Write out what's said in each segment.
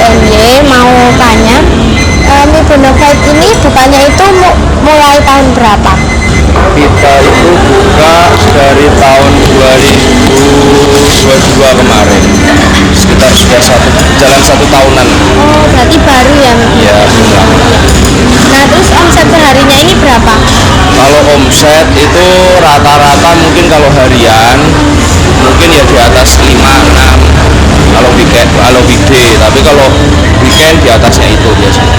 DIY mau tanya, mie Bonafide ini bukanya itu mulai tahun berapa? Kita itu buka dari tahun 2022 kemarin, sekitar sudah jalan 1 tahunan. Oh, berarti baru ya? Ya, belum. Nah, terus omset perharinya ini berapa? Kalau omset itu rata-rata mungkin kalau harian mungkin ya di atas 5-6 kalau weekday, tapi kalau weekend di atasnya itu biasanya.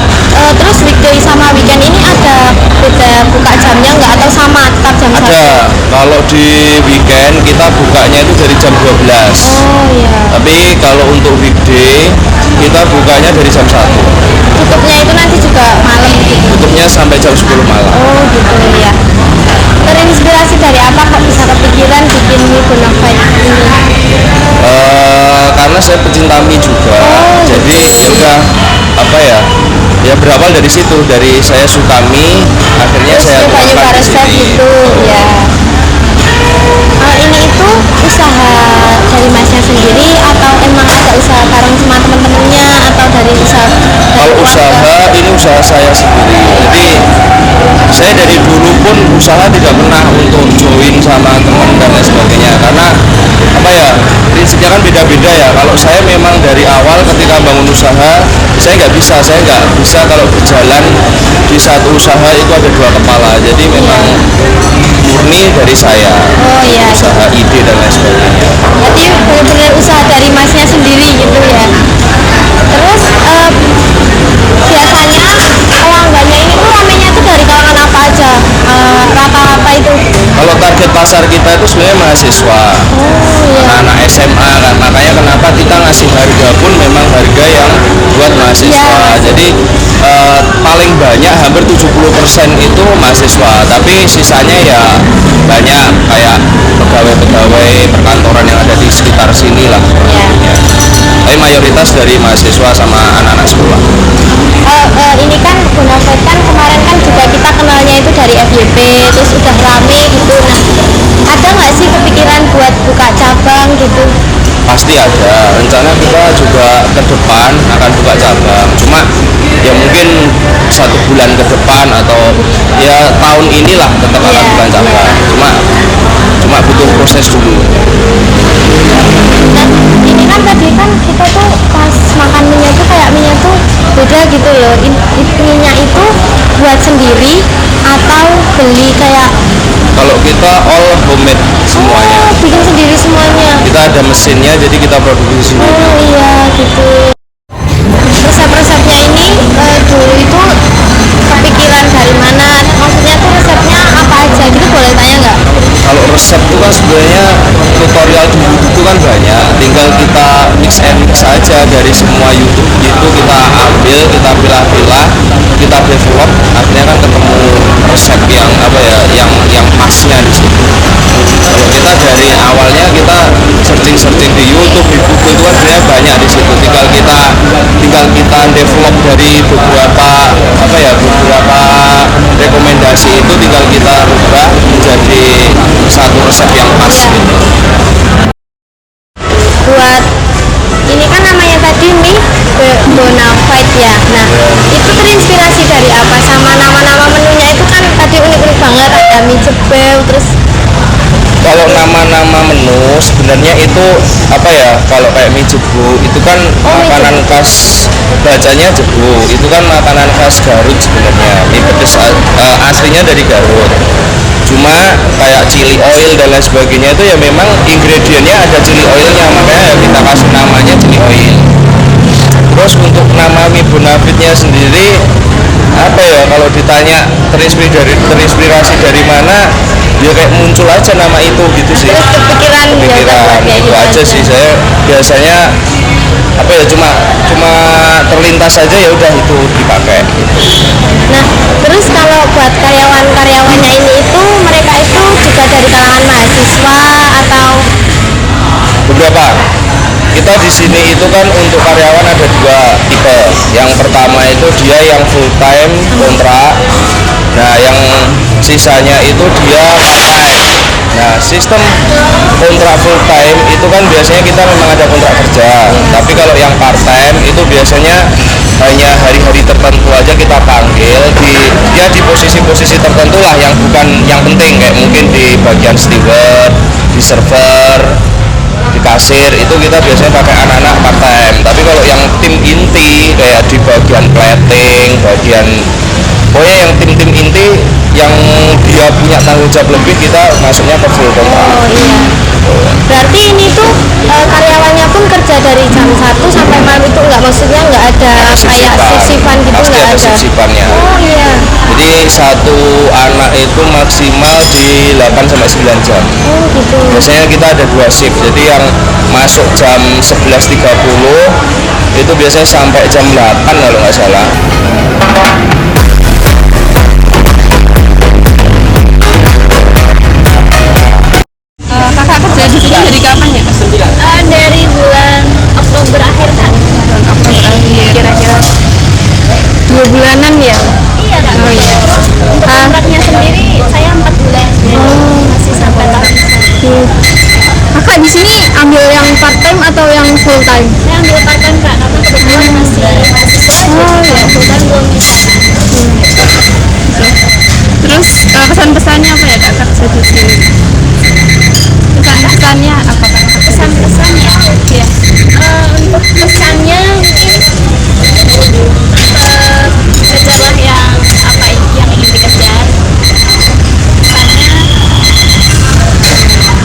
Terus weekday sama weekend ini ada beda buka jamnya nggak atau sama tetap jam 1? Ada, kalau di weekend kita bukanya itu dari jam 12. Oh iya. Tapi kalau untuk weekday kita bukanya dari jam 1. Tutupnya itu nanti juga malam gitu? Tutupnya sampai jam 10 malam. Oh gitu ya. Terinspirasi dari apa kok bisa kepikiran bikin mie Bonafide ini? Karena saya pecinta mie juga. Jadi ya udah apa ya? Ya berawal dari situ, dari saya suka mie, akhirnya Terus saya nyoba resep gitu ya. Ini itu usaha dari masnya sendiri atau emang ada usaha bareng sama teman-temannya atau dari usaha dari Kalau keluarga? usaha ini usaha saya sendiri. Jadi saya dari dulu pun usaha tidak pernah untuk join sama teman dan lain sebagainya, karena apa ya, prinsipnya kan beda-beda ya. Kalau saya memang dari awal ketika bangun usaha, saya nggak bisa kalau berjalan di satu usaha itu ada 2 kepala. Jadi memang murni dari saya. Oh iya. Usaha ide dan lain sebagainya. Jadi benar-benar usaha dari masnya sendiri gitu ya. Terus biasanya pelanggannya ini tuh ramenya tuh dari kalangan apa aja? Rata-rata itu? Kalau target pasar kita itu sebenarnya mahasiswa, anak-anak SMA kan, makanya kenapa kita ngasih harga pun memang harga yang buat mahasiswa. Jadi paling banyak hampir 70% itu mahasiswa, tapi sisanya ya banyak kayak pegawai-pegawai perkantoran yang ada di sekitar sini lah. Tapi mayoritas dari mahasiswa sama anak-anak sekolah. Ini kan Bonafide kan kemarin kan juga kita kenalnya itu dari FYP, terus udah rame gitu. Nah, ada nggak sih kepikiran buat buka cabang gitu? Pasti ada, rencana kita juga ke depan akan buka cabang, cuma ya mungkin 1 bulan ke depan atau ya tahun inilah tetap akan buka cabang, cuma butuh proses dulu. Nah, ini kan tadi kan kita tuh pas makan mie tuh kayak mie tuh beda gitu loh. Mie itu buat sendiri atau beli kayak? Kalau kita all homemade semuanya. Oh, bikin sendiri semuanya. Kita ada mesinnya, jadi kita produksi sendiri. Oh iya gitu. Resep-resepnya ini dulu itu kepikiran dari mana? Maksudnya tuh resepnya apa aja gitu, boleh tanya nggak? Kalau resep itu kan sebenarnya tutorial di YouTube itu kan banyak, tinggal kita mix and mix saja dari semua YouTube itu kita ambil, kita pilah-pilah, kita develop, akhirnya kan ketemu resep yang apa ya, yang pasnya di situ. Kalau kita dari awalnya kita searching di YouTube, di Google itu kan sebenarnya banyak di situ. Tinggal kita develop dari beberapa rekomendasi itu, tinggal kita rubah menjadi satu resep yang pas gitu. Buat ini kan namanya tadi mie Bonafide ya. Nah, itu terinspirasi dari apa? Sama nama-nama menunya itu kan tadi unik-unik banget, ada mie jebel, terus Kalau nama-nama menu sebenarnya itu apa ya, kalau kayak mie jebu itu kan makanan khas, bacanya jebu, itu kan makanan khas Garut sebenarnya. Mie pedes aslinya dari Garut. Cuma kayak chili oil dan lain sebagainya itu ya memang ingredientnya ada chili oilnya, makanya ya kita kasih namanya chili oil. Terus untuk nama mie Bonafide-nya sendiri apa ya, kalau ditanya terinspirasi dari mana, ya kayak muncul aja nama itu gitu sih. terus kepikiran Itu aja sih. Saya biasanya apa ya, cuma terlintas aja, ya udah itu dipakai gitu. Nah, terus kalau buat karyawan-karyawannya ini itu mereka itu juga dari kalangan mahasiswa atau? Beberapa. Kita di sini itu kan untuk karyawan ada 2 tipe. Yang pertama itu dia yang full time kontrak. Nah, yang sisanya itu dia part time. Nah, sistem kontrak full time itu kan biasanya kita memang ada kontrak kerja. Tapi kalau yang part time itu biasanya hanya hari-hari tertentu aja kita panggil di posisi-posisi tertentu lah yang bukan yang penting, kayak mungkin di bagian steward, di server, di kasir, itu kita biasanya pakai anak-anak part time. Tapi kalau yang tim inti kayak di bagian plating, bagian pokoknya yang tim-tim inti yang dia punya tanggung jawab lebih, kita masuknya ke full kontrak. Oh iya. Berarti ini tuh karyawannya pun kerja dari jam 1 sampai malam itu nggak, maksudnya nggak ada kayak sip-sipan gitu, Pasti nggak ada ada. sip-sipannya. Oh iya. Jadi satu anak itu maksimal di 8 sampai 9 jam. Oh gitu. Biasanya kita ada 2 shift. Jadi yang masuk jam 11.30 itu biasanya sampai jam 8 kalau nggak salah. Kakak kerja di sini dari kapan ya? Dari bulan Oktober akhir kan. Oktober akhir. Kira-kira 2 bulanan ya? Iya kan. Oh iya. Untuk kontraknya sendiri saya 4 bulan. Masih sampai tahun ini. Kakak di sini ambil yang part time atau yang full time? Saya ambil part time kak, karena kebetulan masih mahasiswa. Oh iya. Kebetulan belum bisa. Terus pesan-pesannya apa ya kak kerja di sini? Pesan-pesannya apa kak? Pesan-pesannya Iya. untuk pesannya mungkin kejarlah yang apa yang ingin dikejar,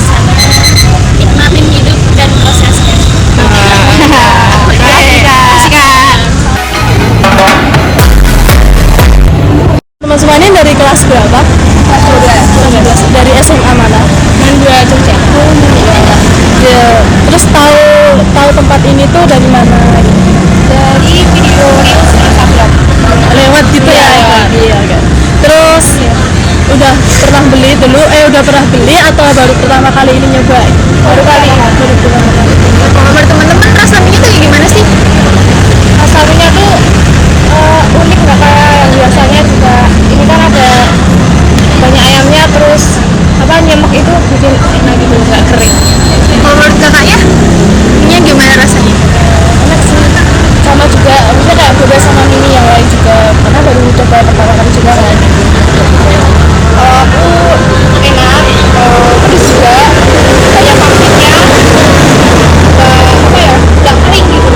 sama nikmatin hidup dan prosesnya. Makasih kak. Teman semuanya dari kelas berapa? Kelas 12. Dari SMA mana? Mandua Jogja. Ya, terus tahu tempat ini tuh dari mana? Dari video Instagram. Lewat gitu ya? Iya kan. Terus udah pernah beli dulu? Udah pernah beli atau baru pertama kali ini nyoba? Baru pertama kali. Menurut teman-teman rasa mie itu gimana sih? Rasanya tuh unik, nggak kayak yang biasanya juga. Ini kan ada banyak ayamnya, terus apa nyemek itu bikin enak gitu, nggak kering. Kalau menurut kakaknya, mie gimana rasanya? Enak sih, sama juga maksudnya kayak beda sama mini yang lain juga, karena baru coba pertama kali juga kan. Aku enak, terus juga kayak pankeknya apa ya, nggak kering gitu.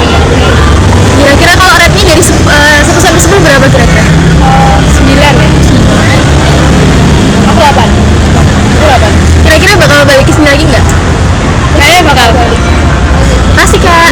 Kira-kira kalau rate-nya dari 1 sampai 10 berapa kira-kira? 9 ya. Aku 8. Kira-kira bakal balik ke sini lagi nggak? Kayaknya bakal balik. Makasih kak.